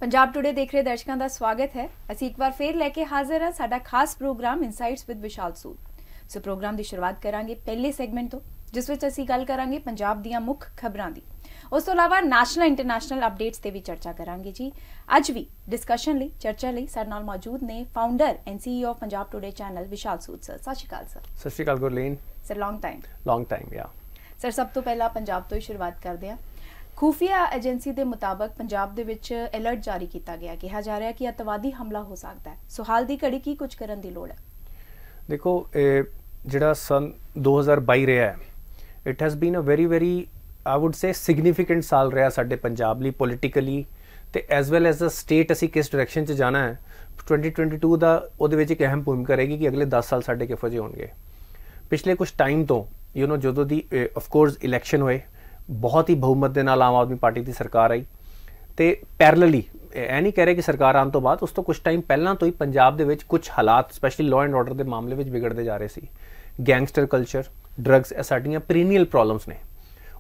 Punjab today देख रहे दर्शकों का स्वागत है। ਅਸੀਂ ਇੱਕ ਵਾਰ ਫੇਰ ਲੈ ਕੇ ਹਾਜ਼ਰ ਹਾਂ ਸਾਡਾ ਖਾਸ programme insights with Vishal Sood. So programme ਦੀ ਸ਼ੁਰੂਆਤ ਕਰਾਂਗੇ ਪਹਿਲੇ ਸੈਗਮੈਂਟ ਤੋਂ, ਜਿਸ ਵਿੱਚ ਅਸੀਂ ਗੱਲ ਕਰਾਂਗੇ ਪੰਜਾਬ ਦੀਆਂ ਮੁੱਖ ਖਬਰਾਂ ਦੀ। ਉਸ ਤੋਂ ਇਲਾਵਾ ਨੈਸ਼ਨਲ ਇੰਟਰਨੈਸ਼ਨਲ ਅਪਡੇਟਸ ਤੇ ਵੀ ਚਰਚਾ ਕਰਾਂਗੇ ਜੀ। ਅੱਜ ਵੀ ਡਿਸਕਸ਼ਨ ਲਈ ਚਰਚਾ ਲਈ ਸਾਡੇ ਨਾਲ ਮੌਜੂਦ ਨੇ founder and CEO of Punjab today channel Vishal Sood sir. ਸਤਿ ਸ਼੍ਰੀ ਅਕਾਲ ਸਰ। ਸਤਿ ਸ਼੍ਰੀ ਅਕਾਲ ਗੁਰਲੀਨ। ਸਰ ਲੌਂਗ ਟਾਈਮ ਯਾ ਸਰ। ਸਭ ਤੋਂ ਪਹਿਲਾਂ ਪੰਜਾਬ ਤੋਂ ਹੀ ਸ਼ੁਰੂਆਤ ਕਰਦੇ ਹਾਂ। ਖੂਫੀਆ ਏਜੰਸੀ ਦੇ ਮੁਤਾਬਕ ਪੰਜਾਬ ਦੇ ਵਿੱਚ ਅਲਰਟ ਜਾਰੀ ਕੀਤਾ ਗਿਆ, ਕਿਹਾ ਜਾ ਰਿਹਾ ਕਿ ਅੱਤਵਾਦੀ ਹਮਲਾ ਹੋ ਸਕਦਾ ਹੈ। ਸੋ ਹਾਲ ਦੀ ਘੜੀ ਕੀ ਕੁਝ ਕਰਨ ਦੀ ਲੋੜ ਹੈ? ਦੇਖੋ, ਜਿਹੜਾ ਸਨ 2022 ਰਿਹਾ ਹੈ, it has been a very I would say significant ਸਾਲ ਰਿਹਾ ਸਾਡੇ ਪੰਜਾਬ ਲਈ ਪੋਲੀਟੀਕਲੀ ਤੇ as well as a state. ਅਸੀਂ ਕਿਸ ਡਾਇਰੈਕਸ਼ਨ 'ਚ ਜਾਣਾ ਹੈ 2022 ਦਾ, ਉਹਦੇ ਵਿੱਚ ਇੱਕ ਅਹਿਮ ਭੂਮਿਕਾ ਰਹੇਗੀ ਕਿ ਅਗਲੇ 10 ਸਾਲ ਸਾਡੇ ਕਿਹੋ ਜਿਹੇ ਹੋਣਗੇ। ਪਿਛਲੇ ਕੁਝ ਟਾਈਮ ਤੋਂ ਜਦੋਂ ਦੀ ਆਫ ਕੋਰਸ ਇਲੈਕਸ਼ਨ ਹੋਏ, ਬਹੁਤ ਹੀ ਬਹੁਮਤ ਦੇ ਨਾਲ ਆਮ ਆਦਮੀ ਪਾਰਟੀ ਦੀ ਸਰਕਾਰ ਆਈ ਤੇ ਪੈਰਲਲੀ ਇਹ ਨਹੀਂ ਕਹਿ ਰਹੇ ਕਿ ਸਰਕਾਰ ਆਉਣ ਤੋਂ ਬਾਅਦ, ਉਸ ਤੋਂ ਕੁਝ ਟਾਈਮ ਪਹਿਲਾਂ ਤੋਂ ਹੀ ਪੰਜਾਬ ਦੇ ਵਿੱਚ ਕੁਝ ਹਾਲਾਤ ਸਪੈਸ਼ਲੀ ਲਾਅ ਐਂਡ ਆਰਡਰ ਦੇ ਮਾਮਲੇ ਵਿੱਚ ਵਿਗੜਦੇ ਜਾ ਰਹੇ ਸੀ। ਗੈਂਗਸਟਰ ਕਲਚਰ, ਡਰੱਗਸ, ਇਹ ਸਾਡੀਆਂ ਪੀਰੀਨੀਅਲ ਪ੍ਰੋਬਲਮਸ ਨੇ।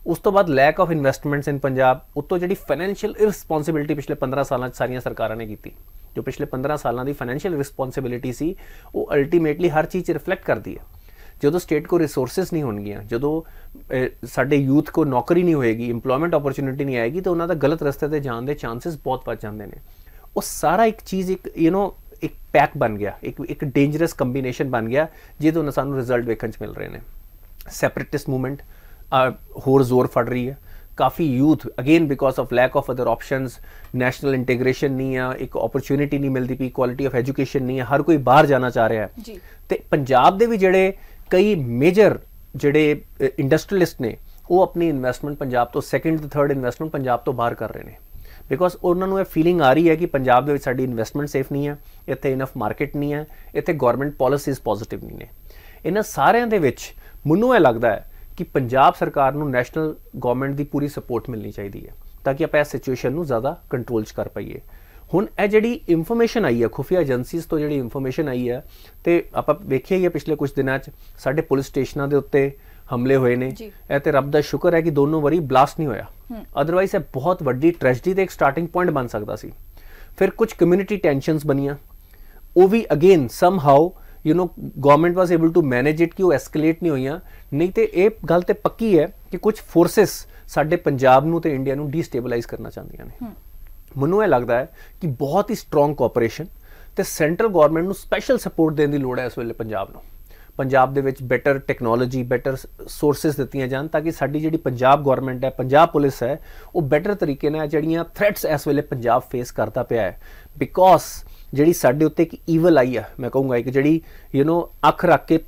ਉਸ ਤੋਂ ਬਾਅਦ ਲੈਕ ਆਫ ਇਨਵੈਸਟਮੈਂਟਸ ਇਨ ਪੰਜਾਬ, ਉੱਤੋਂ ਜਿਹੜੀ ਫਾਈਨੈਂਸ਼ੀਅਲ ਇਰਰਿਸਪੌਂਸਿਬਿਲਿਟੀ ਪਿਛਲੇ 15 ਸਾਲਾਂ 'ਚ ਸਾਰੀਆਂ ਸਰਕਾਰਾਂ ਨੇ ਕੀਤੀ, ਜੋ ਪਿਛਲੇ 15 ਸਾਲਾਂ ਦੀ ਫਾਈਨੈਂਸ਼ੀਅਲ ਰਿਸਪੌਂਸਿਬਿਲਿਟੀ ਸੀ, ਉਹ ਅਲਟੀਮੇਟਲੀ ਹਰ ਚੀਜ਼ 'ਚ ਰਿਫਲੈਕਟ ਕਰਦੀ ਹੈ। ਜਦੋਂ ਸਟੇਟ ਕੋ ਰਿਸੋਰਸਿਸ ਨਹੀਂ ਹੋਣਗੀਆਂ, ਜਦੋਂ ਸਾਡੇ ਯੂਥ ਕੋ ਨੌਕਰੀ ਨਹੀਂ ਹੋਏਗੀ, ਇੰਪਲੋਇਮੈਂਟ ਓਪਰਚੁਨਿਟੀ ਨਹੀਂ ਆਏਗੀ, ਤਾਂ ਉਹਨਾਂ ਦਾ ਗਲਤ ਰਸਤੇ ਤੇ ਜਾਣ ਦੇ ਚਾਂਸਸ ਬਹੁਤ ਵੱਧ ਜਾਂਦੇ ਨੇ। ਉਹ ਸਾਰਾ ਇੱਕ ਚੀਜ਼ ਇੱਕ ਇੱਕ ਪੈਕ ਬਣ ਗਿਆ, ਇੱਕ ਡੇਂਜਰਸ ਕੰਬੀਨੇਸ਼ਨ ਬਣ ਗਿਆ, ਜਿਹਦੇ ਨਾਲ ਸਾਨੂੰ ਰਿਜ਼ਲਟ ਵੇਖਣ 'ਚ ਮਿਲ ਰਹੇ ਨੇ। ਸੈਪਰੇਟਿਸਟ ਮੂਵਮੈਂਟ ਹੋਰ ਜ਼ੋਰ ਫੜ ਰਹੀ ਹੈ। ਕਾਫੀ youth again because of lack of other options, national integration ਨਹੀਂ ਆ, ਇੱਕ ਓਪਰਚੁਨਿਟੀ ਨਹੀਂ ਮਿਲਦੀ ਪਈ, ਕੁਆਲਿਟੀ ਆਫ ਐਜੂਕੇਸ਼ਨ ਨਹੀਂ ਹੈ, ਹਰ ਕੋਈ ਬਾਹਰ ਜਾਣਾ ਚਾਹ ਰਿਹਾ ਹੈ। ਤੇ ਪੰਜਾਬ ਦੇ ਵੀ ਜਿਹੜੇ ਕਈ ਮੇਜਰ ਜਿਹੜੇ ਇੰਡਸਟਰੀਅਲਿਸਟ ਨੇ, ਉਹ ਆਪਣੀ ਇਨਵੈਸਟਮੈਂਟ ਪੰਜਾਬ ਤੋਂ, ਸੈਕਿੰਡ ਤੇ ਥਰਡ ਇਨਵੈਸਟਮੈਂਟ ਪੰਜਾਬ ਤੋਂ ਬਾਹਰ ਕਰ ਰਹੇ ਨੇ, ਬਿਕੋਜ਼ ਉਹਨਾਂ ਨੂੰ ਇਹ ਫੀਲਿੰਗ ਆ ਰਹੀ ਹੈ ਕਿ ਪੰਜਾਬ ਦੇ ਵਿੱਚ ਸਾਡੀ ਇਨਵੈਸਟਮੈਂਟ ਸੇਫ ਨਹੀਂ ਹੈ, ਇੱਥੇ ਇਨਫ ਮਾਰਕੀਟ ਨਹੀਂ ਹੈ, ਇੱਥੇ ਗਵਰਨਮੈਂਟ ਪਾਲਿਸੀਜ਼ ਪੋਜ਼ਿਟਿਵ ਨਹੀਂ ਨੇ। ਇਹਨਾਂ ਸਾਰਿਆਂ ਦੇ ਵਿੱਚ ਮੈਨੂੰ ਇਹ ਲੱਗਦਾ ਹੈ ਕਿ ਪੰਜਾਬ ਸਰਕਾਰ ਨੂੰ ਨੈਸ਼ਨਲ ਗਵਰਨਮੈਂਟ ਦੀ ਪੂਰੀ ਸਪੋਰਟ ਮਿਲਣੀ ਚਾਹੀਦੀ ਹੈ, ਤਾਂ ਕਿ ਆਪਾਂ ਇਸ ਸਿਚੁਏਸ਼ਨ ਨੂੰ ਜ਼ਿਆਦਾ ਕੰਟਰੋਲ 'ਚ ਕਰ ਪਾਈਏ। ਹੁਣ ਇਹ ਜਿਹੜੀ ਇਨਫੋਰਮੇਸ਼ਨ ਆਈ ਹੈ ਖੁਫੀਆ ਏਜੰਸੀਜ਼ ਤੋਂ, ਜਿਹੜੀ ਇਨਫੋਰਮੇਸ਼ਨ ਆਈ ਹੈ, ਤੇ ਆਪਾਂ ਵੇਖਿਆ ਹੀ ਹੈ ਪਿਛਲੇ ਕੁਝ ਦਿਨਾਂ 'ਚ ਸਾਡੇ ਪੁਲਿਸ ਸਟੇਸ਼ਨਾਂ ਦੇ ਉੱਤੇ ਹਮਲੇ ਹੋਏ ਨੇ। ਇਹ ਤੇ ਰੱਬ ਦਾ ਸ਼ੁਕਰ ਹੈ ਕਿ ਦੋਨੋਂ ਵਾਰੀ ਬਲਾਸਟ ਨਹੀਂ ਹੋਇਆ, ਅਦਰਵਾਈਜ਼ ਇਹ ਬਹੁਤ ਵੱਡੀ ਟ੍ਰੈਜਡੀ ਤੇ ਇੱਕ ਸਟਾਰਟਿੰਗ ਪੁਆਇੰਟ ਬਣ ਸਕਦਾ ਸੀ। ਫਿਰ ਕੁਝ ਕਮਿਊਨਿਟੀ ਟੈਂਸ਼ਨਸ ਬਣੀਆਂ, ਉਹ ਵੀ again somehow government was able to manage it, ਕਿ ਉਹ ਐਸਕੇਲੇਟ ਨਹੀਂ ਹੋਈਆਂ। ਨਹੀਂ ਤੇ ਇਹ ਗੱਲ ਤੇ ਪੱਕੀ ਹੈ ਕਿ ਕੁਝ ਫੋਰਸਿਸ ਸਾਡੇ ਪੰਜਾਬ ਨੂੰ ਤੇ ਇੰਡੀਆ ਨੂੰ ਡੀਸਟੇਬਲਾਈਜ਼ ਕਰਨਾ ਚਾਹੁੰਦੀਆਂ ਨੇ। ਮੈਨੂੰ ਇਹ ਲੱਗਦਾ ਹੈ ਕਿ ਬਹੁਤ ਹੀ ਸਟਰੋਂਗ ਕੋਆਪਰੇਸ਼ਨ ਤੇ ਸੈਂਟਰਲ ਗਵਰਨਮੈਂਟ ਨੂੰ ਸਪੈਸ਼ਲ ਸਪੋਰਟ ਦੇਣ ਦੀ ਲੋੜ ਹੈ ਇਸ ਵੇਲੇ ਪੰਜਾਬ ਨੂੰ। ਪੰਜਾਬ ਦੇ ਵਿੱਚ ਬੈਟਰ ਟੈਕਨੋਲੋਜੀ, ਬੈਟਰ ਸੋਰਸਿਸ ਦਿੱਤੀਆਂ ਜਾਣ, ਤਾਂ ਕਿ ਸਾਡੀ ਜਿਹੜੀ ਪੰਜਾਬ ਗਵਰਨਮੈਂਟ ਹੈ, ਪੰਜਾਬ ਪੁਲਿਸ ਹੈ, ਉਹ ਬੈਟਰ ਤਰੀਕੇ ਨਾਲ ਜਿਹੜੀਆਂ ਥ੍ਰੈਟਸ ਇਸ ਵੇਲੇ ਪੰਜਾਬ ਫੇਸ ਕਰਦਾ ਪਿਆ ਹੈ। ਬਿਕੋਜ਼ ਜਿਹੜੀ ਸਾਡੇ ਉੱਤੇ ਇੱਕ ਈਵਲ ਆਈ ਹੈ, ਮੈਂ ਕਹੂੰਗਾ ਇੱਕ ਜਿਹੜੀ ਅੱਖ ਰੱਖ ਕੇ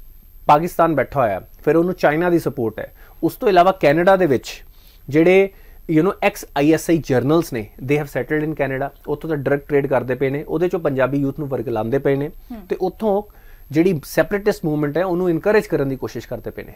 ਪਾਕਿਸਤਾਨ ਬੈਠਾ ਹੋਇਆ, ਫਿਰ ਉਹਨੂੰ ਚਾਈਨਾ ਦੀ ਸਪੋਰਟ ਹੈ। ਉਸ ਤੋਂ ਇਲਾਵਾ ਕੈਨੇਡਾ ਦੇ ਵਿੱਚ ਜਿਹੜੇ ਐਕਸ ISI ਜਰਨਲਸ ਨੇ, they have settled in Canada, ਉੱਥੋਂ ਦਾ ਡਰਗ ਟ੍ਰੇਡ ਕਰਦੇ ਪਏ ਨੇ, ਉਹਦੇ ਚੋਂ ਪੰਜਾਬੀ ਯੂਥ ਨੂੰ ਵਰਗਲਾਉਂਦੇ ਪਏ ਨੇ, ਤੇ ਉੱਥੋਂ ਜਿਹੜੀ ਸੈਪਰੇਟਿਸਟ ਮੂਵਮੈਂਟ ਹੈ ਉਹਨੂੰ ਇਨਕਰੇਜ ਕਰਨ ਦੀ ਕੋਸ਼ਿਸ਼ ਕਰਦੇ ਪਏ ਨੇ,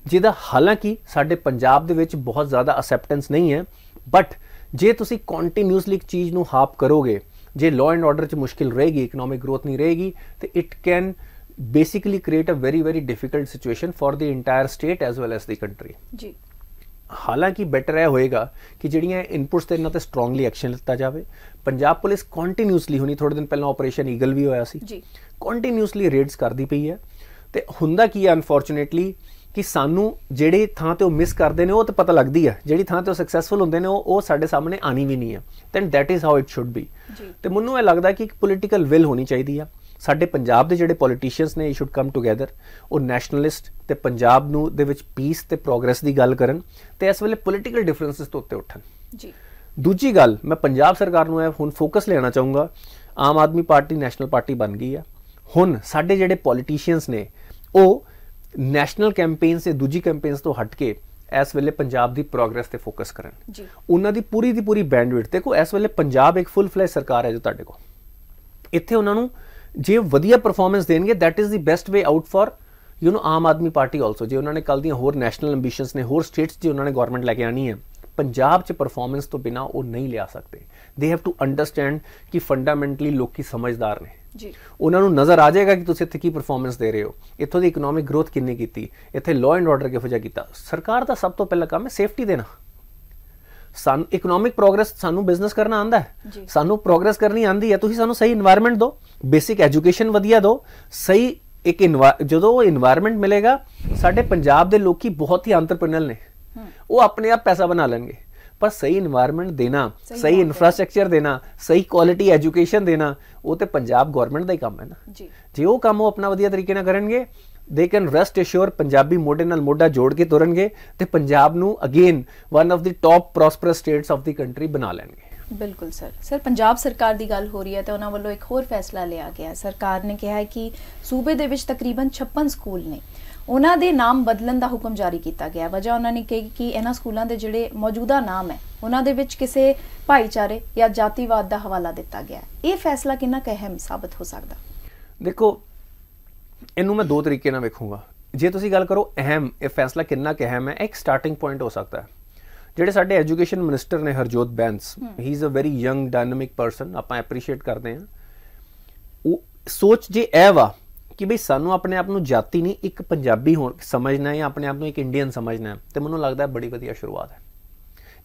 ਜਿਹਦਾ ਹਾਲਾਂਕਿ ਸਾਡੇ ਪੰਜਾਬ ਦੇ ਵਿੱਚ ਬਹੁਤ ਜ਼ਿਆਦਾ ਅਸੈਪਟੈਂਸ ਨਹੀਂ ਹੈ। ਬਟ ਜੇ ਤੁਸੀਂ ਕੰਟੀਨਿਊਸਲੀ ਇੱਕ ਚੀਜ਼ ਨੂੰ ਹਾਪ ਕਰੋਗੇ, ਜੇ ਲਾਅ ਐਂਡ ਆਰਡਰ 'ਚ ਮੁਸ਼ਕਿਲ ਰਹੇਗੀ, ਇਕਨੋਮਿਕ ਗਰੋਥ ਨਹੀਂ ਰਹੇਗੀ, ਤੇ it can basically create a very difficult situation for the entire state as well as the country. ਜੀ ਹਾਲਾਂਕਿ ਬੈਟਰ ਇਹ ਹੋਏਗਾ ਕਿ ਜਿਹੜੀਆਂ ਇਨਪੁਟਸ ਤੇ ਇਹਨਾਂ ਤੇ ਸਟਰੋਂਗਲੀ ਐਕਸ਼ਨ ਲਿੱਤਾ ਜਾਵੇ। ਪੰਜਾਬ ਪੁਲਿਸ ਕੰਟੀਨਿਊਸਲੀ, ਹੁਣੀ ਥੋੜੇ ਦਿਨ ਪਹਿਲਾਂ ਆਪਰੇਸ਼ਨ ਈਗਲ ਵੀ ਹੋਇਆ ਸੀ, ਕੰਟੀਨਿਊਸਲੀ ਰੇਡਸ ਕਰਦੀ ਪਈ ਹੈ। ਤੇ ਹੁੰਦਾ ਕੀ ਹੈ ਅਨਫੋਰਚੂਨੇਟਲੀ ਕਿ ਸਾਨੂੰ ਜਿਹੜੀ ਥਾਂ ਤੇ ਉਹ ਮਿਸ ਕਰਦੇ ਨੇ ਉਹ ਤਾਂ ਪਤਾ ਲੱਗਦੀ ਹੈ, ਜਿਹੜੀ ਥਾਂ ਤੇ ਉਹ ਸਕਸੈਸਫੁਲ ਹੁੰਦੇ ਨੇ ਉਹ ਸਾਡੇ ਸਾਹਮਣੇ ਆਣੀ ਵੀ ਨਹੀਂ ਹੈ। Then that is how it should be. ਤੇ ਮੈਨੂੰ ਇਹ ਲੱਗਦਾ ਕਿ ਇੱਕ ਪੋਲੀਟੀਕਲ ਵਿਲ ਹੋਣੀ ਚਾਹੀਦੀ ਆ। ਸਾਡੇ ਪੰਜਾਬ ਦੇ ਜਿਹੜੇ ਪੋਲੀਟੀਸ਼ੀਅਨਸ ਨੇ, ਸ਼ੁੱਡ ਕਮ ਟੂਗੇਦਰ, ਉਹ ਨੈਸ਼ਨਲਿਸਟ ਤੇ ਪੰਜਾਬ ਨੂੰ ਦੇ ਵਿੱਚ ਪੀਸ ਤੇ ਪ੍ਰੋਗਰੈਸ ਦੀ ਗੱਲ ਕਰਨ, ਤੇ ਇਸ ਵੇਲੇ ਪੋਲੀਟੀਕਲ ਡਿਫਰੈਂਸਿਸ ਤੋਂ ਉੱਤੇ ਉੱਠਣ। ਦੂਜੀ ਗੱਲ, ਮੈਂ ਪੰਜਾਬ ਸਰਕਾਰ ਨੂੰ ਹੁਣ ਫੋਕਸ ਲੈਣਾ ਚਾਹੂੰਗਾ। Aam Aadmi party national party ਬਣ ਗਈ ਆ। ਹੁਣ ਸਾਡੇ ਜਿਹੜੇ ਪੋਲੀਟੀਸ਼ੀਅਨਸ ਨੇ, ਉਹ ਨੈਸ਼ਨਲ ਕੈਂਪੇਨਸ ਤੇ ਦੂਜੀ ਕੈਂਪੇਨਸ ਤੋਂ ਹਟ ਕੇ ਇਸ ਵੇਲੇ ਪੰਜਾਬ ਦੀ ਪ੍ਰੋਗਰੈਸ ਤੇ ਫੋਕਸ ਕਰਨ। ਉਹਨਾਂ ਦੀ ਪੂਰੀ ਬੈਂਡਵਿਡਥ ਦੇਖੋ। ਇਸ ਵੇਲੇ ਪੰਜਾਬ ਇੱਕ ਫੁੱਲ ਫਲੈਜ ਸਰਕਾਰ ਹੈ ਜੋ ਤੁਹਾਡੇ ਕੋਲ, ਇੱਥੇ ਉਹਨਾਂ ਨੂੰ ਜੇ ਵਧੀਆ ਪਰਫਾਰਮੈਂਸ ਦੇਣਗੇ, that is the best way out for Aam Aadmi party also. ਜੇ ਉਹਨਾਂ ਨੇ ਕੱਲ ਦੀਆਂ ਹੋਰ ਨੈਸ਼ਨਲ ਐਂਬੀਸ਼ਨਸ ਨੇ, ਹੋਰ ਸਟੇਟਸ 'ਚ ਉਹਨਾਂ ਨੇ ਗਵਰਨਮੈਂਟ ਲੈ ਕੇ ਆਣੀ ਹੈ, ਪੰਜਾਬ 'ਚ ਪਰਫਾਰਮੈਂਸ ਤੋਂ ਬਿਨਾ ਉਹ ਨਹੀਂ ਲਿਆ ਸਕਦੇ। ਦੇ ਹੈਵ ਟੂ ਅੰਡਰਸਟੈਂਡ ਕਿ ਫੰਡਾਮੈਂਟਲੀ ਲੋਕੀ ਸਮਝਦਾਰ ਨੇ ਜੀ। ਉਹਨਾਂ ਨੂੰ ਨਜ਼ਰ ਆ ਜਾਏਗਾ ਕਿ ਤੁਸੀਂ ਇੱਥੇ ਕੀ ਪਰਫਾਰਮੈਂਸ ਦੇ ਰਹੇ ਹੋ, ਇੱਥੋਂ ਦੀ ਇਕਨੋਮਿਕ ਗਰੋਥ ਕਿੰਨੀ ਕੀਤੀ, ਇੱਥੇ ਲਾਅ ਐਂਡ ਆਰਡਰ ਕਿਹੋ ਜਿਹਾ ਕੀਤਾ। ਸਰਕਾਰ ਦਾ ਸਭ ਤੋਂ ਪਹਿਲਾ ਕੰਮ ਹੈ ਸੇਫਟੀ ਦੇਣਾ। ਸਾਨੂੰ ਇਕਨੋਮਿਕ ਪ੍ਰੋਗਰੈਸ, ਸਾਨੂੰ ਬਿਜ਼ਨਸ ਕਰਨਾ ਆਂਦਾ ਹੈ, ਸਾਨੂੰ ਪ੍ਰੋਗਰੈਸ ਕਰਨੀ ਆਂਦੀ ਹੈ, ਤੁਸੀਂ ਸਾਨੂੰ ਸਹੀ ਇਨਵਾਇਰਨਮੈਂਟ ਦਿਓ, ਬੇਸਿਕ ਐਜੂਕੇਸ਼ਨ ਵਧੀਆ ਦਿਓ, ਸਹੀ ਇੱਕ ਜਦੋਂ ਉਹ ਇਨਵਾਇਰਨਮੈਂਟ ਮਿਲੇਗਾ, ਸਾਡੇ ਪੰਜਾਬ ਦੇ ਲੋਕੀ ਬਹੁਤ ਹੀ ਐਂਟਰਪ੍ਰੀਨਰ ਨੇ, ਉਹ ਆਪਣੇ ਆਪ ਪੈਸਾ ਬਣਾ ਲੈਣਗੇ। ਪਰ ਸਹੀ ਇਨਵਾਇਰਨਮੈਂਟ ਦੇਣਾ, ਸਹੀ ਇਨਫਰਾਸਟ੍ਰਕਚਰ ਦੇਣਾ, ਸਹੀ ਕੁਆਲਿਟੀ ਐਜੂਕੇਸ਼ਨ ਦੇਣਾ, ਉਹ ਤੇ ਪੰਜਾਬ ਗਵਰਨਮੈਂਟ ਦਾ ਹੀ ਕੰਮ ਹੈ ਨਾ। ਜੇ ਉਹ ਕੰਮ ਉਹ ਆਪਣਾ ਵਧੀਆ ਤਰੀਕੇ ਨਾਲ ਕਰਨਗੇ, they can rest assured Punjabi ਮੋਢੇ ਨਾਲ ਮੋਢਾ ਜੋੜ ਕੇ ਤੁਰਨਗੇ ਤੇ ਪੰਜਾਬ ਨੂੰ again one of the top prosperous states of the country ਬਣਾ ਲੈਣਗੇ। ਬਿਲਕੁਲ ਸਰ ਪੰਜਾਬ ਸਰਕਾਰ ਦੀ ਗੱਲ ਹੋ ਰਹੀ ਹੈ ਤਾਂ ਉਹਨਾਂ ਵੱਲੋਂ ਇੱਕ ਹੋਰ ਫੈਸਲਾ ਲਿਆ ਗਿਆ। ਸਰਕਾਰ ਨੇ ਕਿਹਾ ਹੈ ਕਿ ਸੂਬੇ ਦੇ ਵਿੱਚ ਤਕਰੀਬਨ 56 ਸਕੂਲ ਨੇ, ਉਹਨਾਂ ਦੇ ਨਾਮ ਬਦਲਣ ਦਾ ਹੁਕਮ ਜਾਰੀ ਕੀਤਾ ਗਿਆ। ਵਜ੍ਹਾ ਉਹਨਾਂ ਨੇ ਕਹੀ ਕਿ ਇਹਨਾਂ ਸਕੂਲਾਂ ਦੇ ਜਿਹੜੇ ਮੌਜੂਦਾ ਨਾਮ ਹੈ ਉਹਨਾਂ ਦੇ ਵਿੱਚ ਕਿਸੇ ਭਾਈਚਾਰੇ ਜਾਂ ਜਾਤੀਵਾਦ ਦਾ ਹਵਾਲਾ ਦਿੱਤਾ ਗਿਆ। ਇਹ ਫੈਸਲਾ ਕਿੰਨਾ ਕੁ ਅਹਿਮ ਸਾਬਤ ਹੋ ਸਕਦਾ? ਦੇਖੋ, ਇਹਨੂੰ ਮੈਂ ਦੋ ਤਰੀਕੇ ਨਾਲ ਵੇਖੂੰਗਾ। ਜੇ ਤੁਸੀਂ ਗੱਲ ਕਰੋ ਅਹਿਮ, ਇਹ ਫੈਸਲਾ ਕਿੰਨਾ ਕੁ ਅਹਿਮ ਹੈ, ਇੱਕ ਸਟਾਰਟਿੰਗ ਪੁਆਇੰਟ ਹੋ ਸਕਦਾ ਹੈ। ਜਿਹੜੇ ਸਾਡੇ ਐਜੂਕੇਸ਼ਨ ਮਿਨਿਸਟਰ ਨੇ Harjot Bains, he is a very young dynamic person, ਆਪਾਂ ਐਪਰੀਸ਼ੀਏਟ ਕਰਦੇ ਹਾਂ। ਉਹ ਸੋਚ ਜੇ ਇਹ ਵਾ ਕਿ ਬਈ ਸਾਨੂੰ ਆਪਣੇ ਆਪ ਨੂੰ ਜਾਤੀ ਨਹੀਂ, ਇੱਕ ਪੰਜਾਬੀ ਸਮਝਣਾ ਹੈ ਜਾਂ ਆਪਣੇ ਆਪ ਨੂੰ ਇੱਕ ਇੰਡੀਅਨ ਸਮਝਣਾ ਹੈ, ਤੇ ਮੈਨੂੰ ਲੱਗਦਾ ਬੜੀ ਵਧੀਆ ਸ਼ੁਰੂਆਤ ਹੈ।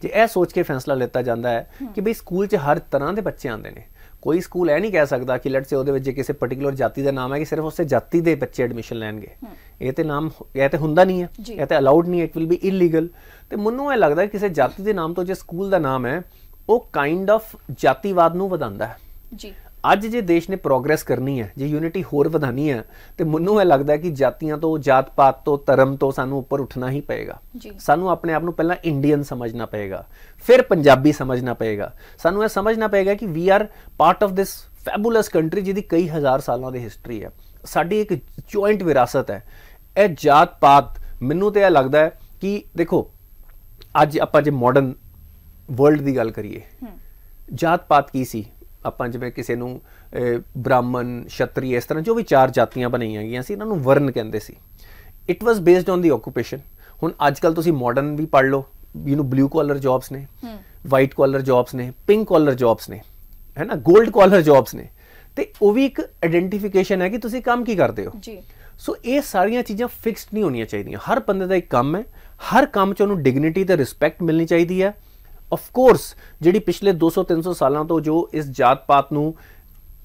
ਜੇ ਇਹ ਸੋਚ ਕੇ ਫੈਸਲਾ ਲਿੱਤਾ ਜਾਂਦਾ ਹੈ ਕਿ ਬਈ ਸਕੂਲ 'ਚ ਹਰ ਤਰ੍ਹਾਂ ਦੇ ਬੱਚੇ ਆਉਂਦੇ ਨੇ, ਕੋਈ ਸਕੂਲ ਇਹ ਨਹੀਂ ਕਹਿ ਸਕਦਾ ਕਿ ਲੈਟਸ ਸੇ ਉਹਦੇ ਵਿੱਚ ਜੇ ਕਿਸੇ ਪਾਰਟਿਕੂਲਰ ਜਾਤੀ ਦਾ ਨਾਮ ਹੈ ਕਿ ਸਿਰਫ ਉਸੇ ਜਾਤੀ ਦੇ ਬੱਚੇ ਐਡਮਿਸ਼ਨ ਲੈਣਗੇ। ਇਹ ਤੇ ਹੁੰਦਾ ਨਹੀਂ ਹੈ, ਇਹ ਤੇ ਅਲਾਉਡ ਨਹੀਂ ਹੈ, ਇਟ ਵਿਲ ਬੀ ਇਲੀਗਲ। ਤੇ ਮੈਨੂੰ ਇਹ ਲੱਗਦਾ ਕਿਸੇ ਜਾਤੀ ਦੇ ਨਾਮ ਤੋਂ ਜੇ ਸਕੂਲ ਦਾ ਨਾਮ ਹੈ, ਉਹ ਕਾਈਂਡ ਆਫ ਜਾਤੀਵਾਦ ਨੂੰ ਵਧਾਉਂਦਾ ਹੈ ਜੀ। ਅੱਜ ਜੇ ਦੇਸ਼ ਨੇ ਪ੍ਰੋਗਰੈਸ ਕਰਨੀ ਹੈ, ਜੇ ਯੂਨਿਟੀ ਹੋਰ ਵਧਾਣੀ ਹੈ, ਤੇ ਮੈਨੂੰ ਇਹ ਲੱਗਦਾ ਕਿ ਜਾਤੀਆਂ ਤੋਂ, ਜਾਤ ਪਾਤ ਤੋਂ, ਧਰਮ ਤੋਂ ਸਾਨੂੰ ਉੱਪਰ ਉੱਠਣਾ ਹੀ ਪਏਗਾ। ਸਾਨੂੰ ਆਪਣੇ ਆਪ ਨੂੰ ਪਹਿਲਾਂ ਇੰਡੀਅਨ ਸਮਝਣਾ ਪਏਗਾ, ਫਿਰ ਪੰਜਾਬੀ ਸਮਝਣਾ ਪਏਗਾ। ਸਾਨੂੰ ਇਹ ਸਮਝਣਾ ਪਏਗਾ ਕਿ we are part of this fabulous country ਜਿਹਦੀ ਕਈ ਹਜ਼ਾਰ ਸਾਲਾਂ ਦੀ ਹਿਸਟਰੀ ਹੈ, ਸਾਡੀ ਇੱਕ ਜੁਆਇੰਟ ਵਿਰਾਸਤ ਹੈ। ਇਹ ਜਾਤ ਪਾਤ, ਮੈਨੂੰ ਤੇ ਇਹ ਲੱਗਦਾ ਹੈ ਕਿ ਦੇਖੋ, ਅੱਜ ਆਪਾਂ ਜੇ ਮਾਡਰਨ ਵਰਲਡ ਦੀ ਗੱਲ ਕਰੀਏ, ਜਾਤ ਪਾਤ ਕੀ ਸੀ? ਆਪਾਂ ਜਿਵੇਂ ਕਿਸੇ ਨੂੰ ਬ੍ਰਾਹਮਣ, ਛਤਰੀ, ਇਸ ਤਰ੍ਹਾਂ ਜੋ ਵੀ 4 ਜਾਤੀਆਂ ਬਣਾਈਆਂ ਗਈਆਂ ਸੀ, ਇਹਨਾਂ ਨੂੰ ਵਰਨ ਕਹਿੰਦੇ ਸੀ। It was based on the occupation. ਹੁਣ ਅੱਜ ਕੱਲ੍ਹ ਤੁਸੀਂ ਮਾਡਰਨ ਵੀ ਪੜ੍ਹ ਲਓ, ਬਲੂ ਕਾਲਰ ਜੌਬਸ ਨੇ, ਵਾਈਟ ਕਾਲਰ ਜੌਬਸ ਨੇ, ਪਿੰਕ ਕਾਲਰ ਜੌਬਸ ਨੇ, ਹੈ ਨਾ, ਗੋਲਡ ਕਾਲਰ ਜੌਬਸ ਨੇ, ਤੇ ਉਹ ਵੀ ਇੱਕ ਆਇਡੈਂਟੀਫਿਕੇਸ਼ਨ ਹੈ ਕਿ ਤੁਸੀਂ ਕੰਮ ਕੀ ਕਰਦੇ ਹੋ ਜੀ। ਸੋ ਇਹ ਸਾਰੀਆਂ ਚੀਜ਼ਾਂ ਫਿਕਸਡ ਨਹੀਂ ਹੋਣੀਆਂ ਚਾਹੀਦੀਆਂ। ਹਰ ਬੰਦੇ ਦਾ ਇੱਕ ਕੰਮ ਹੈ, ਹਰ ਕੰਮ 'ਚ ਉਹਨੂੰ ਡਿਗਨਿਟੀ ਤੇ ਰਿਸਪੈਕਟ ਮਿਲਣੀ ਚਾਹੀਦੀ ਹੈ। ਆਫ ਕੋਰਸ ਜਿਹੜੀ ਪਿਛਲੇ 200-300 ਸਾਲਾਂ ਤੋਂ ਜੋ ਇਸ ਜਾਤ ਪਾਤ ਨੂੰ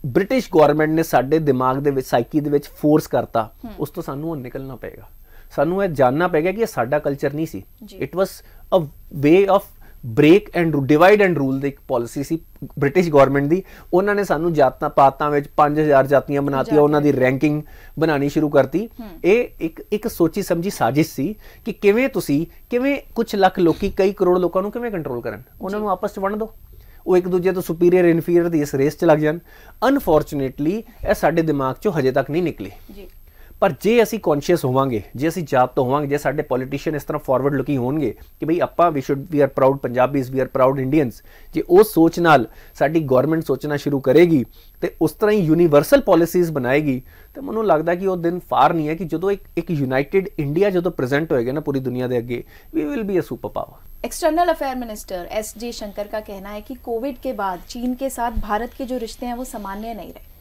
ਬ੍ਰਿਟਿਸ਼ ਗਵਰਨਮੈਂਟ ਨੇ ਸਾਡੇ ਦਿਮਾਗ ਦੇ ਵਿੱਚ, ਸਾਈਕੀ ਦੇ ਵਿੱਚ ਫੋਰਸ ਕਰਤਾ, ਉਸ ਤੋਂ ਸਾਨੂੰ ਹੁਣ ਨਿਕਲਣਾ ਪਏਗਾ। ਸਾਨੂੰ ਇਹ ਜਾਣਨਾ ਪਏਗਾ ਕਿ ਇਹ ਸਾਡਾ ਕਲਚਰ ਨਹੀਂ ਸੀ। It was a way of break and divide and rule ਦੀ ਇੱਕ ਪਾਲਿਸੀ ਸੀ ਬ੍ਰਿਟਿਸ਼ ਗਵਰਨਮੈਂਟ ਦੀ। ਉਹਨਾਂ ਨੇ ਸਾਨੂੰ ਜਾਤਾਂ ਪਾਤਾਂ ਵਿੱਚ 5000 ਜਾਤੀਆਂ ਬਣਾਤੀਆਂ, ਉਹਨਾਂ ਦੀ ਰੈਂਕਿੰਗ ਬਣਾਉਣੀ ਸ਼ੁਰੂ ਕਰਤੀ। ਇਹ ਇੱਕ ਸੋਚੀ ਸਮਝੀ ਸਾਜ਼ਿਸ਼ ਸੀ ਕਿ ਕਿਵੇਂ ਕੁਝ ਲੱਖ ਲੋਕੀ, ਕਈ ਕਰੋੜ ਲੋਕਾਂ ਨੂੰ ਕਿਵੇਂ ਕੰਟਰੋਲ ਕਰਨ, ਉਹਨਾਂ ਨੂੰ ਆਪਸ 'ਚ ਵੰਡ ਦਿਓ, ਉਹ ਇੱਕ ਦੂਜੇ ਤੋਂ ਸੁਪੀਰੀਅਰ ਇਨਫੀਰੀਅਰ ਦੀ ਇਸ ਰੇਸ 'ਚ ਲੱਗ ਜਾਣ। ਅਨਫੋਰਚੂਨੇਟਲੀ ਇਹ ਸਾਡੇ ਦਿਮਾਗ 'ਚੋਂ ਹਜੇ ਤੱਕ ਨਹੀਂ ਨਿਕਲੀ। ਪਰ ਜੇ ਅਸੀਂ ਕੌਨਸ਼ੀਅਸ ਹੋਵਾਂਗੇ, ਜੇ ਅਸੀਂ ਜਾਤ ਤੋਂ ਹੋਵਾਂਗੇ, ਜੇ ਸਾਡੇ ਪੋਲੀਟੀਸ਼ੀਅਨ ਇਸ ਤਰ੍ਹਾਂ ਫਾਰਵਰਡ ਲੁਕਿੰਗ ਹੋਣਗੇ ਕਿ ਬਈ ਆਪਾਂ we are proud Punjabis, we are proud Indians, ਜੇ ਉਸ ਸੋਚ ਨਾਲ ਸਾਡੀ ਗਵਰਨਮੈਂਟ ਸੋਚਣਾ ਸ਼ੁਰੂ ਕਰੇਗੀ ਤੇ ਉਸ ਤਰ੍ਹਾਂ ਹੀ ਯੂਨੀਵਰਸਲ ਪਾਲਿਸੀਜ਼ ਬਣਾਏਗੀ, ਤੇ ਮੈਨੂੰ ਲੱਗਦਾ ਕਿ ਉਹ ਦਿਨ ਫਾਰ ਨਹੀਂ ਹੈ ਕਿ ਜਦੋਂ ਇੱਕ यूनाइटेड इंडिया ਜਦੋਂ प्रेजेंट होएगा ना पूरी दुनिया के आगे, we will be a super power. External affair minister S Jaishankar का कहना है कि कोविड के बाद चीन के साथ भारत के जो रिश्ते हैं वो सामान्य नहीं रहे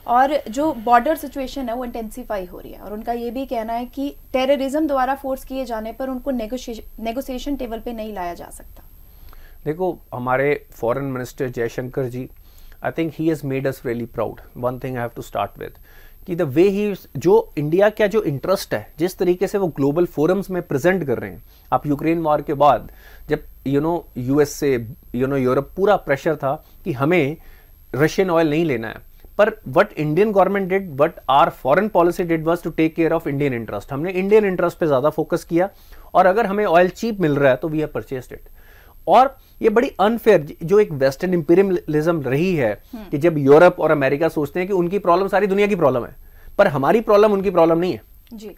और जो बॉर्डर सिचुएशन है वो इंटेंसिफाई हो रही है। और उनका ये भी कहना है कि टेररिज्म द्वारा फोर्स किए जाने पर उनको नेगोशिएशन टेबल पे नहीं लाया जा सकता। देखो, हमारे foreign minister Jaishankar ji, I think he has made us really proud. One thing I have to start with कि द वे ही, जो इंडिया का जो इंटरेस्ट है, जिस तरीके से वो ग्लोबल फोरम्स में प्रेजेंट कर रहे हैं। आप यूक्रेन वॉर के बाद जब यूएस से यूरोप पूरा प्रेशर था कि हमें रशियन ऑयल नहीं लेना है, पर what Indian government did, what our foreign policy did was to take care of Indian interest. हमने इंडियन इंटरेस्ट पे ज़्यादा फोकस किया और अगर हमें ऑयल चीप मिल रहा है तो वी हैव परचेस्ड इट। और ये बड़ी अनफेयर जो एक वेस्टर्न इंपीरियलिज्म रही है कि जब यूरोप और अमेरिका सोचते हैं कि उनकी प्रॉब्लम सारी दुनिया की प्रॉब्लम है, पर हमारी प्रॉब्लम उनकी प्रॉब्लम नहीं है जी।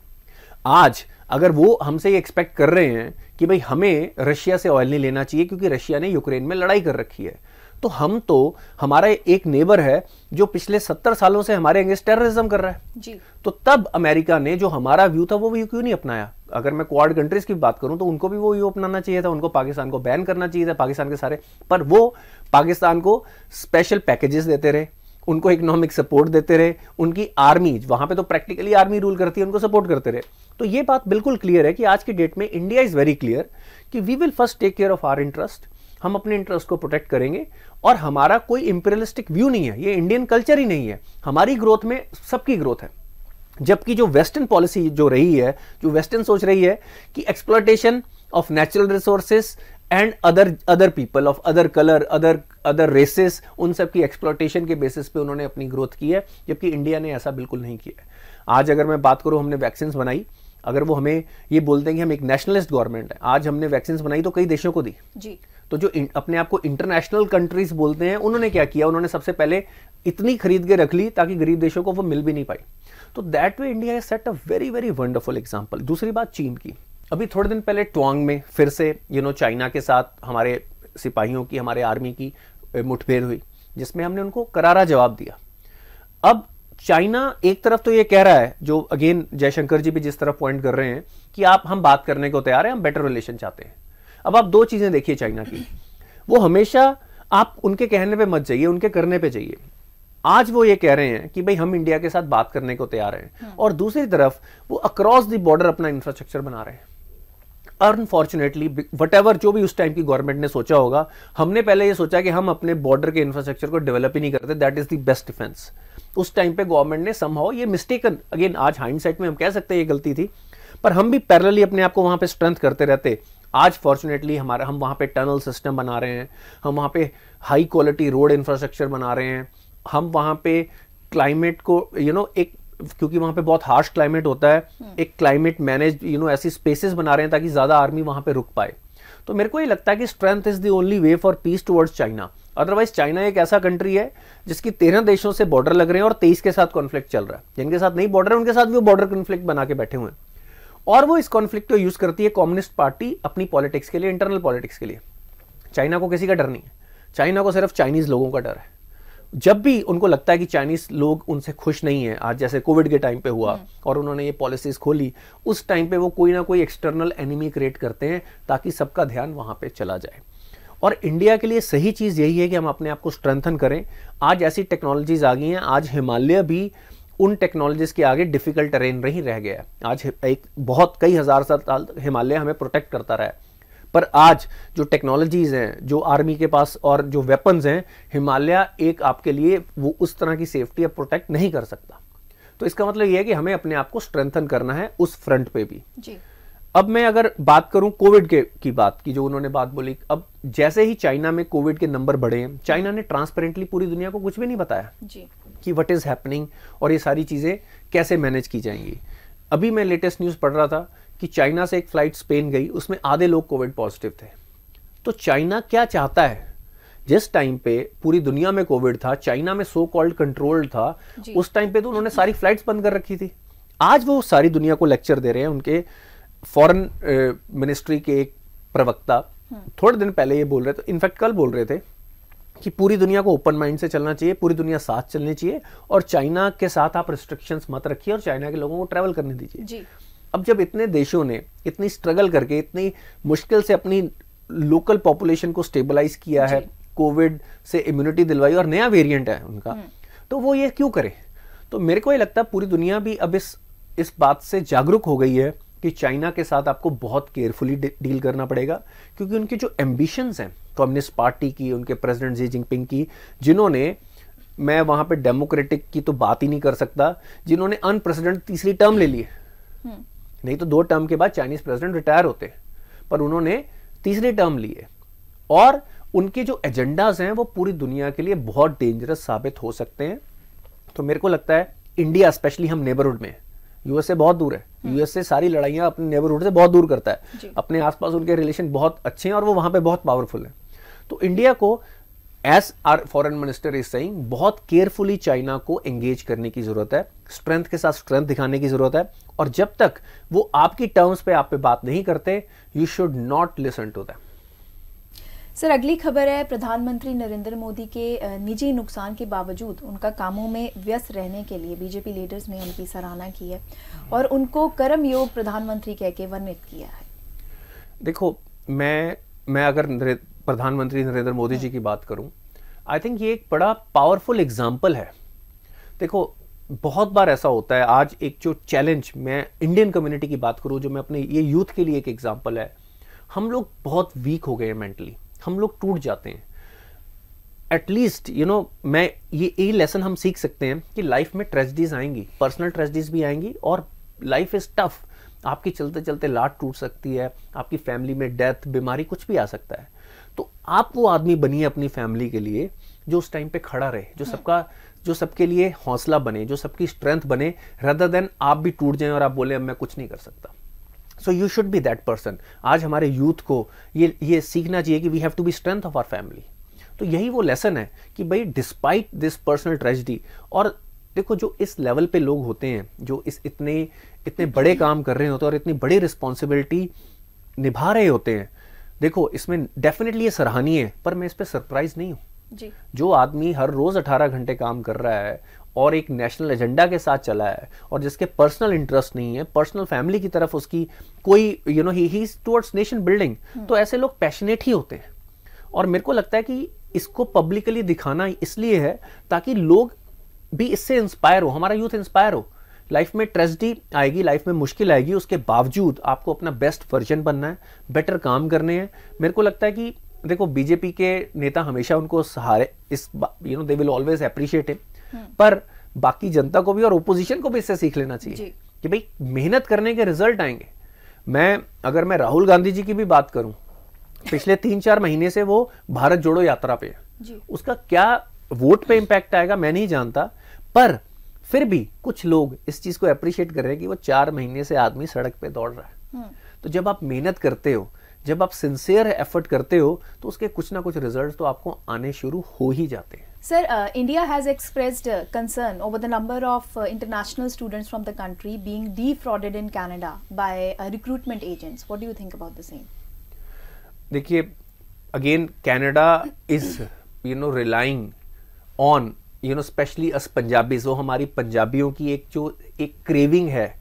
आज अगर वो हमसे ये एक्सपेक्ट कर रहे हैं कि भाई हमें रशिया से ऑयल नहीं लेना चाहिए क्योंकि रशिया ने यूक्रेन में लड़ाई कर रखी है, तो हमारा एक नेबर है जो पिछले 70 सालों से हमारे अगेंस्ट टेररिज्म कर रहा है जी। तो तब अमेरिका ने जो हमारा व्यू था वो व्यू क्यों नहीं अपनाया? अगर मैं क्वाड कंट्रीज की बात करूं तो उनको भी वो व्यू अपनाना चाहिए था, उनको पाकिस्तान को बैन करना चाहिए था, पाकिस्तान के सारे, पर वो पाकिस्तान को स्पेशल पैकेजेस देते रहे, उनको इकोनॉमिक सपोर्ट देते रहे, उनकी आर्मी, वहां पे तो प्रैक्टिकली आर्मी रूल करती है, उनको सपोर्ट करते रहे। तो ये बात बिल्कुल क्लियर है कि आज की डेट में इंडिया इज वेरी क्लियर कि we will first take care of our interest हम अपने इंटरेस्ट को प्रोटेक्ट करेंगे और हमारा कोई इंपीरियलिस्टिक व्यू नहीं है, ये इंडियन कल्चर ही नहीं है। हमारी ग्रोथ में सबकी ग्रोथ है, जबकि जो वेस्टर्न पॉलिसी जो रही है, जो वेस्टर्न सोच रही है कि exploitation of natural resources and other people of other colour, other races, उन सब की एक्सप्लॉयटेशन के बेसिस पे उन्होंने अपनी ग्रोथ की है, जबकि इंडिया ने ऐसा बिल्कुल नहीं किया है। आज अगर मैं बात करूं, हमने वैक्सीन बनाई, अगर वो हमें ये बोलते हैं कि हम एक नेशनलिस्ट गवर्नमेंट है, आज हमने वैक्सीन बनाई तो कई देशों को दी जी। तो जो अपने आप को इंटरनेशनल कंट्रीज बोलते हैं, उन्होंने क्या किया, उन्होंने सबसे पहले इतनी खरीद के रख ली ताकि गरीब देशों को वो मिल भी नहीं पाई। तो that way India has set a very very wonderful example. दूसरी बात चीन की, अभी थोड़े दिन पहले ट्वांग में फिर से चाइना के साथ हमारे सिपाहियों की, हमारे आर्मी की मुठभेड़ हुई, जिसमें हमने उनको करारा जवाब दिया। अब चाइना एक तरफ तो ये कह रहा है, जो अगेन जयशंकर जी भी जिस तरफ पॉइंट कर रहे हैं कि हम बात करने को तैयार हैं, हम बेटर रिलेशन चाहते हैं। अब आप दो चीजें देखिए चाइना की, वो हमेशा आप उनके कहने पे मत जाइए, उनके करने पे जाइए। आज वो ये कह रहे हैं कि भाई हम इंडिया के साथ बात करने को तैयार हैं, और दूसरी तरफ वो अक्रॉस द बॉर्डर अपना इंफ्रास्ट्रक्चर बना रहे हैं। अनफॉर्चुनेटली व्हाटएवर जो भी उस टाइम की गवर्नमेंट ने सोचा होगा, हमने पहले ये सोचा कि हम अपने बॉर्डर के इंफ्रास्ट्रक्चर को डेवलप ही नहीं करते, that is the best defence. उस टाइम पे गवर्नमेंट ने समहाउ ये मिस्टेकन, अगेन आज हाइंडसाइट में हम कह सकते हैं ये गलती थी, पर हम भी पैरेलली अपने आप को वहां पे स्ट्रेंथ करते रहते। आज फॉर्चुनेटली हम वहां पे टनल सिस्टम बना रहे हैं, हम वहां पे हाई क्वालिटी रोड इंफ्रास्ट्रक्चर बना रहे हैं, हम वहां पे क्लाइमेट को एक, क्योंकि वहां पे बहुत हार्श क्लाइमेट होता है, एक क्लाइमेट मैनेज ऐसी स्पेसेस बना रहे हैं ताकि ज्यादा आर्मी वहां पे रुक पाए। तो मेरे को ये लगता है कि strength is the only way for piece towards China. Otherwise China एक ऐसा कंट्री है जिसकी 13 देशों से बॉर्डर लग रहे हैं और 23 के साथ कॉन्फ्लिक्ट चल रहा है। जिनके साथ नहीं बॉर्डर है उनके साथ भी वो बॉर्डर कॉन्फ्लिक्ट बना के बैठे हुए हैं, और वो इस कॉन्फ्लिक्ट को यूज करती है कम्युनिस्ट पार्टी अपनी पॉलिटिक्स के लिए, इंटरनल पॉलिटिक्स के लिए। चाइना को किसी का डर नहीं है, चाइना को सिर्फ चाइनीज लोगों का डर है। जब भी उनको लगता है कि चाइनीज लोग उनसे खुश नहीं है, आज जैसे कोविड के टाइम पे हुआ और उन्होंने ये पॉलिसीज खोली, उस टाइम पे वो कोई ना कोई एक्सटर्नल एनिमी क्रिएट करते हैं ताकि सबका ध्यान वहां पे चला जाए। और इंडिया के लिए सही चीज यही है कि हम अपने आप को स्ट्रेंथन करें। आज ऐसी टेक्नोलॉजीज आ गई हैं, आज हिमालय भी उन टेक्नोलॉजीज के आगे डिफिकल्ट टेरेन नहीं रह गया है। आज एक बहुत कई हजार साल हिमालय हमें प्रोटेक्ट करता रहा है, पर आज जो टेक्नोलॉजीज हैं, जो आर्मी के पास और जो वेपन्स हैं, हिमालय एक आपके लिए वो उस तरह की सेफ्टी अब प्रोटेक्ट नहीं कर सकता। तो इसका मतलब ये है कि हमें अपने आप को स्ट्रेंथन करना है उस फ्रंट पे भी जी। अब मैं अगर बात करूं कोविड की बात की, जो उन्होंने बात बोली, अब जैसे ही चाइना में कोविड के नंबर बढ़े हैं, चाइना ने ट्रांसपेरेंटली पूरी दुनिया को कुछ भी नहीं बताया जी कि व्हाट इज हैपनिंग और ये सारी चीजें कैसे मैनेज की जाएंगी। अभी मैं लेटेस्ट न्यूज पढ़ रहा था कि चाइना से एक फ्लाइट स्पेन गई, उसमें आधे लोग कोविड पॉजिटिव थे। तो चाइना क्या चाहता है, जिस टाइम पे पूरी दुनिया में कोविड था, चाइना में सो कॉल्ड कंट्रोल्ड था, उस टाइम पे तो उन्होंने सारी फ्लाइट्स बंद कर रखी थी। आज वो सारी दुनिया को लेक्चर दे रहे हैं। उनके फॉरेन मिनिस्ट्री के एक प्रवक्ता थोड़े दिन पहले ये बोल रहे थे, इनफैक्ट कल बोल रहे थे कि पूरी दुनिया को ओपन माइंड से चलना चाहिए, पूरी दुनिया साथ चलनी चाहिए, और चाइना के साथ आप रिस्ट्रिक्शंस मत रखिए और चाइना के लोगों को ट्रैवल करने दीजिए। अब जब इतने देशों ने इतनी स्ट्रगल करके, इतनी मुश्किल से अपनी लोकल पॉपुलेशन को स्टेबलाइज किया है, कोविड से इम्यूनिटी दिलवाई और नया वेरिएंट है उनका, तो वो ये क्यों करे? तो मेरे को ये लगता है पूरी दुनिया भी अब इस बात से जागरूक हो गई है कि चाइना के साथ आपको बहुत केयरफुली डील करना पड़ेगा, क्योंकि उनकी जो एम्बिशंस हैं कम्युनिस्ट पार्टी की, उनके प्रेसिडेंट शी जिनपिंग की, जिन्होंने, मैं वहां पे डेमोक्रेटिक की तो बात ही नहीं कर सकता, जिन्होंने अनप्रेसिडेंट तीसरी टर्म ले ली। नहीं तो 2 टर्म के बाद चाइनीज प्रेसिडेंट रिटायर होते, पर उन्होंने तीसरी टर्म ली है, और उनके जो एजेंडाज हैं वो पूरी दुनिया के लिए बहुत डेंजरस साबित हो सकते हैं। तो मेरे को लगता है इंडिया, स्पेशली हम नेबरहुड में, यूएस से बहुत दूर है, यूएस से सारी लड़ाइयां अपने नेबरहुड से बहुत दूर करता है, अपने आसपास उनके रिलेशन बहुत अच्छे हैं और वो वहां पे बहुत पावरफुल है। तो इंडिया को, as our foreign minister is saying, बहुत केयरफुली चाइना को एंगेज करने की जरूरत है, स्ट्रेंथ के साथ स्ट्रेंथ दिखाने की जरूरत है, और जब तक वो आपकी टर्म्स पे आप पे बात नहीं करते, you should not listen to them. Sir, अगली खबर है, प्रधानमंत्री नरेंद्र मोदी के निजी नुकसान के बावजूद उनका कामों में व्यस्त रहने के लिए बीजेपी लीडर्स ने उनकी सराहना की है और उनको कर्मयोग प्रधानमंत्री कह के वर्णित किया है। देखो, मैं अगर प्रधानमंत्री नरेंद्र मोदी जी की बात करूं, आई थिंक ये एक बड़ा पावरफुल एग्जाम्पल है। देखो, बहुत बार ऐसा होता है, आज एक जो चैलेंज, मैं इंडियन कम्युनिटी की बात करूं, जो मैं अपने ये यूथ के लिए एक एग्जाम्पल है, हम लोग बहुत वीक हो गए हैं मेंटली। हम लोग टूट जाते हैं। एटलीस्ट मैं ये लेसन हम सीख सकते हैं कि लाइफ में ट्रेजेडीज आएंगी, पर्सनल ट्रेजेडीज भी आएंगी, और लाइफ इज टफ। आपकी चलते चलते लात टूट सकती है, आपकी फैमिली में डेथ, बीमारी, कुछ भी आ सकता है। तो आप वो आदमी बनिए अपनी फैमिली के लिए जो उस टाइम पे खड़ा रहे, जो सबके लिए हौसला बने, जो सबकी स्ट्रेंथ बने, rather than आप भी टूट जाएं और आप बोले अब मैं कुछ नहीं कर सकता। So you should be that person. आज हमारे यूथ को ये सीखना चाहिए कि we have to be strength of our family. तो यही वो लेसन है कि भाई डिस्पाइट दिस पर्सनल ट्रेजेडी, और देखो जो इस लेवल पे लोग होते हैं, जो इस इतने बड़े काम कर रहे होते हैं और इतनी बड़ी रिस्पॉन्सिबिलिटी निभा रहे होते हैं, देखो इसमें डेफिनेटली ये सराहनीय है, पर मैं इस पे सरप्राइज नहीं हूँ जी। जो आदमी हर रोज 18 घंटे काम कर रहा है और एक नेशनल एजेंडा के साथ चला है, और जिसके पर्सनल इंटरेस्ट नहीं है, पर्सनल फैमिली की तरफ उसकी कोई he is towards nation building, तो ऐसे लोग पैशनेट ही होते हैं। और मेरे को लगता है कि इसको पब्लिकली दिखाना इसलिए है ताकि लोग भी इससे इंस्पायर हो, हमारा यूथ इंस्पायर हो। लाइफ में ट्रेजेडी आएगी, लाइफ में मुश्किल आएगी, उसके बावजूद आपको अपना बेस्ट वर्जन बनना है, बेटर काम करने हैं। मेरे को लगता है कि देखो बीजेपी के नेता हमेशा उनको सहारे they will always appreciate him, पर बाकी जनता को भी और ओपोजिशन को भी इससे सीख लेना चाहिए कि भाई मेहनत करने के रिजल्ट आएंगे। अगर मैं राहुल गांधी जी की भी बात करूं, पिछले 3-4 महीने से वो भारत जोड़ो यात्रा पे है। उसका क्या वोट पे इंपैक्ट आएगा मैं नहीं जानता, पर फिर भी कुछ लोग इस चीज को अप्रिशिएट कर रहे हैं कि वो 4 महीने से आदमी सड़क पे दौड़ रहा है। तो जब आप मेहनत करते हो, जब आप सिंसियर एफर्ट करते हो, तो उसके कुछ ना कुछ रिजल्ट तो आपको आने शुरू हो ही जाते हैं। Sir, India has expressed concern over the number of international students from the country being defrauded in Canada by recruitment agents. What do you think about the same? देखिए, again, Canada is, relying on, especially us Punjabis, वो हमारी पंजाबियों की एक craving है,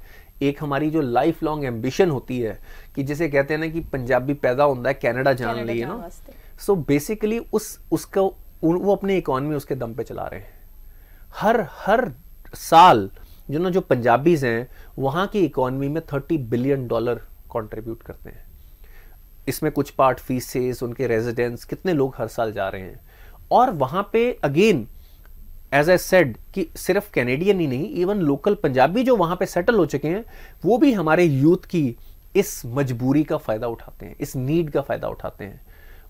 एक हमारी जो लाइफ लॉन्ग एम्बिशन होती है कि जिसे कहते हैं ना कि पंजाबी पैदा होता है कनाडा जान लिए ना। सो बेसिकली वो अपनी इकोनॉमी उसके दम पे चला रहे हैं। हर साल जो पंजाबीज हैं वहां की इकोनॉमी में $30 बिलियन कंट्रीब्यूट करते हैं। इसमें कुछ पार्ट फीसेस, उनके रेजिडेंट्स, कितने लोग हर साल जा रहे हैं। और वहां पे अगेन एज आई सेड कि सिर्फ कैनेडियन ही नहीं, इवन लोकल पंजाबी जो वहां पे सेटल हो चुके हैं, वो भी हमारे यूथ की इस मजबूरी का फायदा उठाते हैं, इस नीड का फायदा उठाते हैं।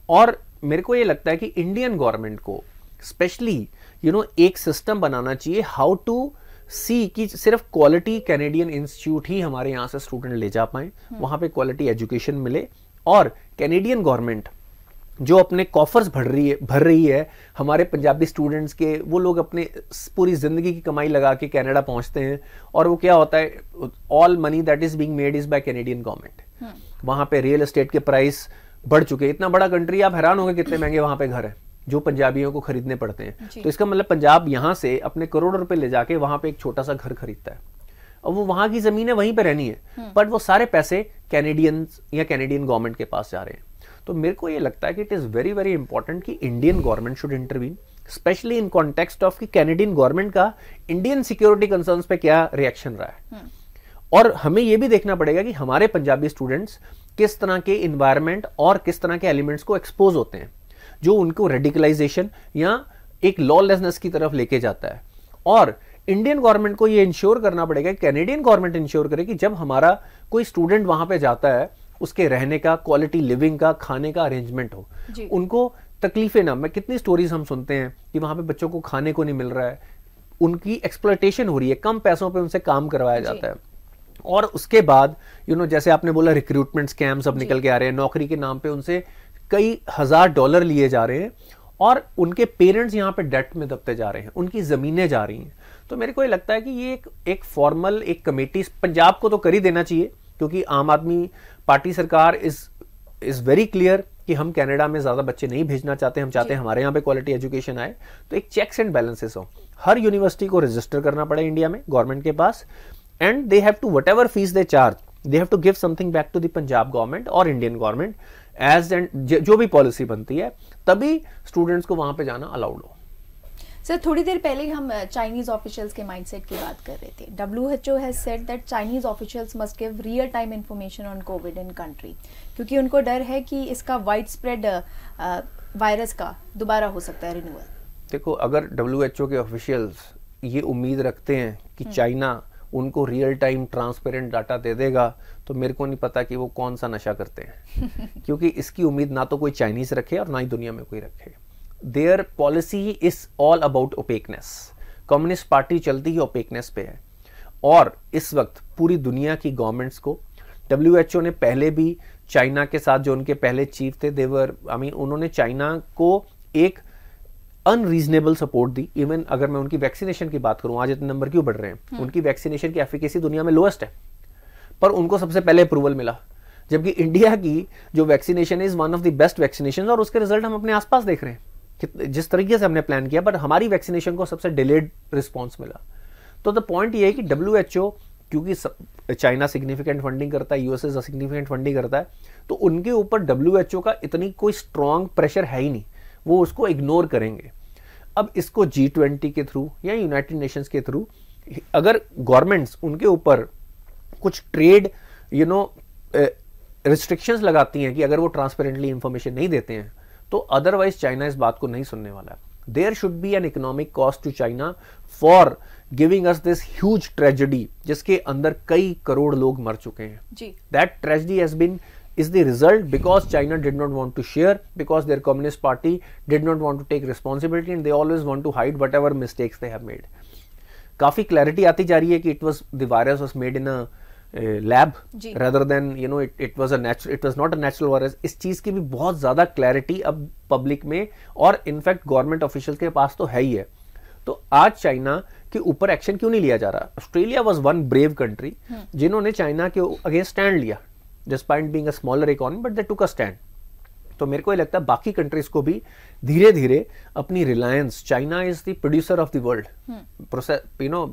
और मेरे को ये लगता है कि इंडियन गवर्नमेंट को स्पेशली एक सिस्टम बनाना चाहिए हाउ टू सी कि सिर्फ क्वालिटी कैनेडियन इंस्टीट्यूट ही हमारे यहाँ से स्टूडेंट ले जा पाए, वहां पे क्वालिटी एजुकेशन मिले, और कैनेडियन गवर्नमेंट जो अपने कॉफर्स भर रही है हमारे पंजाबी स्टूडेंट्स के, वो लोग अपने पूरी जिंदगी की कमाई लगा के कनाडा पहुंचते हैं, और वो क्या होता है, all money that is being made is by Canadian government. वहां पे रियल एस्टेट के प्राइस बढ़ चुके, इतना बड़ा कंट्री, आप हैरान होंगे कितने महंगे वहां पे घर है जो पंजाबियों को खरीदने पड़ते हैं। तो इसका मतलब पंजाब यहां से अपने करोड़ों रुपए ले जाके वहां पे एक छोटा सा घर खरीदता है, और वो वहां की जमीन है, वहीं पे रहनी है, बट वो सारे पैसे कैनेडियंस या कैनेडियन गवर्नमेंट के पास जा रहे हैं। तो मेरे को ये लगता है कि it is very very important कि Indian government should intervene, specially in context of कि कैनेडियन गवर्नमेंट का इंडियन सिक्योरिटी कंसर्न्स पे क्या रिएक्शन रहा है। और हमें यह भी देखना पड़ेगा कि हमारे पंजाबी स्टूडेंट्स किस तरह के इन्वायरमेंट और किस तरह के एलिमेंट्स को एक्सपोज होते हैं जो उनको रेडिकलाइजेशन या एक लॉलेसनेस की तरफ लेके जाता है। और इंडियन गवर्नमेंट को यह इंश्योर करना पड़ेगा, कैनेडियन गवर्नमेंट इंश्योर करे कि जब हमारा कोई स्टूडेंट वहां पे जाता है, उसके रहने का, क्वालिटी लिविंग का, खाने का अरेंजमेंट हो, उनको तकलीफें ना। मैं कितनी स्टोरीज हम सुनते हैं कि वहां पे बच्चों को खाने को नहीं मिल रहा है, उनकी एक्सप्लॉयटेशन हो रही है, कम पैसों पे उनसे काम करवाया जाता है। और उसके बाद जैसे आपने बोला रिक्रूटमेंट स्कैम्स अब निकल के आ रहे हैं, नौकरी के नाम पे उनसे कई $1000 लिए जा रहे हैं, और उनके पेरेंट्स यहाँ पे डेट में दबते जा रहे हैं, उनकी जमीनें जा रही हैं। तो मेरे को ये लगता है कि ये एक फॉर्मल एक कमेटी पंजाब को तो कर ही देना चाहिए, क्योंकि आम आदमी पार्टी सरकार इज वेरी क्लियर कि हम कनाडा में ज्यादा बच्चे नहीं भेजना चाहते, हम चाहते हैं हमारे यहाँ पे क्वालिटी एजुकेशन आए। तो एक चेक्स एंड बैलेंसेस हो, हर यूनिवर्सिटी को रजिस्टर करना पड़े इंडिया में गवर्नमेंट के पास, and they have to whatever fees they charge, they have to give something back to the Punjab government और इंडियन गवर्नमेंट एज एंड जो भी पॉलिसी बनती है, तभी स्टूडेंट्स को वहां पे जाना अलाउड हो। सर थोड़ी देर पहले हम चाइनीज ऑफिशियल्स के माइंडसेट की बात कर रहे थे. WHO has said that Chinese officials must give real time information on Covid in country, क्योंकि उनको डर है कि इसका वाइड स्प्रेड वायरस का दोबारा हो सकता है रिन्यूअल. देखो, अगर WHO के ऑफिशियल्स ये उम्मीद रखते हैं कि चाइना उनको रियल टाइम ट्रांसपेरेंट डाटा दे देगा, तो मेरे को नहीं पता कि वो कौन सा नशा करते हैं. क्योंकि इसकी उम्मीद ना तो कोई चाइनीज रखे और ना ही दुनिया में कोई रखे. Their policy is all about ओपेकनेस. Communist party चलती ही ओपेकनेस पे है. और इस वक्त पूरी दुनिया की गवर्नमेंट्स को WHO ने पहले भी चाइना के साथ, जो उनके पहले चीफ थे, उन्होंने चाइना को एक अनरीजनेबल सपोर्ट दी. इवन अगर मैं उनकी वैक्सीनेशन की बात करूं, आज इतने नंबर क्यों बढ़ रहे हैं, उनकी वैक्सीनेशन की एफिकेसी दुनिया में लोएस्ट है, पर उनको सबसे पहले अप्रूवल मिला. जबकि इंडिया की जो vaccination is one of the best vaccination, और उसके रिजल्ट हम अपने आसपास देख रहे हैं कि जिस तरीके से हमने प्लान किया, बट हमारी वैक्सीनेशन को सबसे डिलेड रिस्पॉन्स मिला. तो द पॉइंट ये है कि WHO, क्योंकि चाइना सिग्निफिकेंट फंडिंग करता है, USA सिग्निफिकेंट फंडिंग करता है, तो उनके ऊपर WHO का इतनी कोई स्ट्रॉन्ग प्रेशर है ही नहीं, वो उसको इग्नोर करेंगे. अब इसको G20 के थ्रू या यूनाइटेड नेशंस के थ्रू अगर गवर्नमेंट्स उनके ऊपर कुछ ट्रेड रिस्ट्रिक्शंस लगाती हैं कि अगर वो ट्रांसपेरेंटली इंफॉर्मेशन नहीं देते हैं, तो अदरवाइज चाइना इस बात को नहीं सुनने वाला. There should be an economic cost to China for giving us this huge tragedy, जिसके अंदर कई करोड़ लोग मर चुके हैं. That tragedy has been is the result because China did not want to share, because their communist party did not want to take responsibility, and they always want to hide whatever mistakes they have made. काफी clarity आती जा रही है कि the virus was made in a lab rather than it was not a natural virus. इस चीज की भी बहुत ज्यादा clarity अब पब्लिक में और इनफैक्ट गवर्नमेंट ऑफिशियल के पास तो है ही है. तो आज चाइना के ऊपर एक्शन क्यों नहीं लिया जा रहा? Australia was one brave country जिन्होंने चाइना के अगेंस्ट स्टैंड लिया, despite being a smaller economy, but they took a stand. तो मेरे को ये लगता है बाकी कंट्रीज को भी धीरे धीरे अपनी Reliance, China is the producer of the world.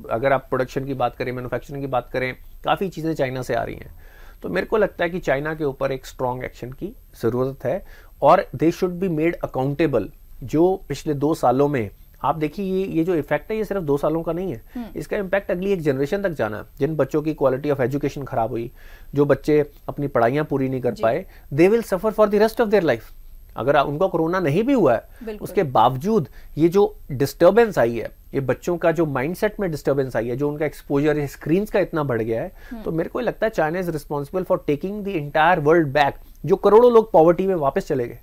अगर आप प्रोडक्शन की बात करें, मैन्युफैक्चरिंग की बात करें, काफी चीजें चाइना से आ रही हैं. तो मेरे को लगता है कि चाइना के ऊपर एक स्ट्रॉन्ग एक्शन की जरूरत है और they should be made accountable. जो पिछले 2 सालों में आप देखिए, ये जो इफेक्ट है ये सिर्फ 2 सालों का नहीं है, इसका इम्पैक्ट अगली एक जनरेशन तक जाना है. जिन बच्चों की क्वालिटी ऑफ एजुकेशन खराब हुई, जो बच्चे अपनी पढ़ाइयां पूरी नहीं कर पाए, they will suffer for the rest of their life. अगर उनको कोरोना नहीं भी हुआ है, उसके बावजूद ये जो डिस्टर्बेंस आई है, ये बच्चों का जो माइंडसेट में डिस्टर्बेंस आई है, जो उनका एक्सपोजर स्क्रीन का इतना बढ़ गया है, तो मेरे को लगता है China is responsible for taking the entire world back. जो करोड़ों लोग पॉवर्टी में वापस चले गए,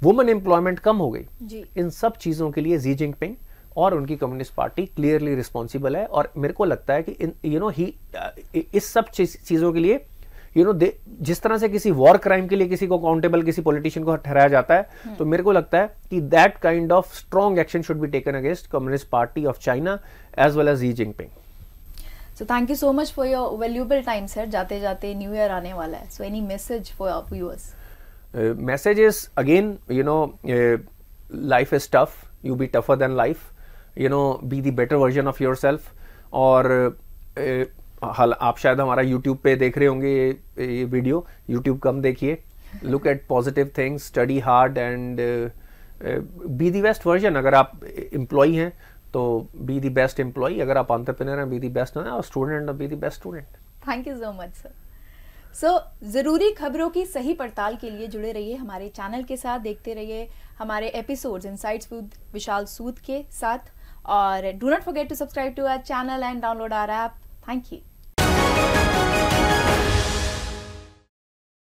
वुमेन एम्प्लॉयमेंट कम हो गई, इन सब चीजों के लिए शी जिनपिंग और उनकी कम्युनिस्ट पार्टी क्लियरली रिस्पॉन्सिबल है. और मेरे को लगता है कि इस सब चीजों के लिए जिस तरह से किसी वॉर क्राइम के लिए किसी को अकाउंटेबल, किसी पॉलिटिशियन को ठहराया जाता है, तो मेरे को लगता है कि that kind of strong action should be taken against communist party of China as well as Xi Jinping. So thank you so much for your valuable time, sir. जाते जाते न्यू ईयर आने वाला है, so any message for our viewers? Message is again, life is tough. You be tougher than life. Be the better version of yourself. और आप शायद हमारा YouTube पे देख रहे होंगे ये वीडियो. YouTube कम देखिए. Look at positive things, study hard and be the best version. अगर आप एम्प्लॉई हैं तो be the best employee. अगर आप entrepreneur हैं, be the best student, be the best student. Thank you so much, sir. जरूरी खबरों की सही पड़ताल के लिए जुड़े रहिए हमारे चैनल के साथ, देखते रहिए हमारे episodes insights with Vishal Sood के साथ, और do not forget to subscribe to our channel and download our app. Thank you.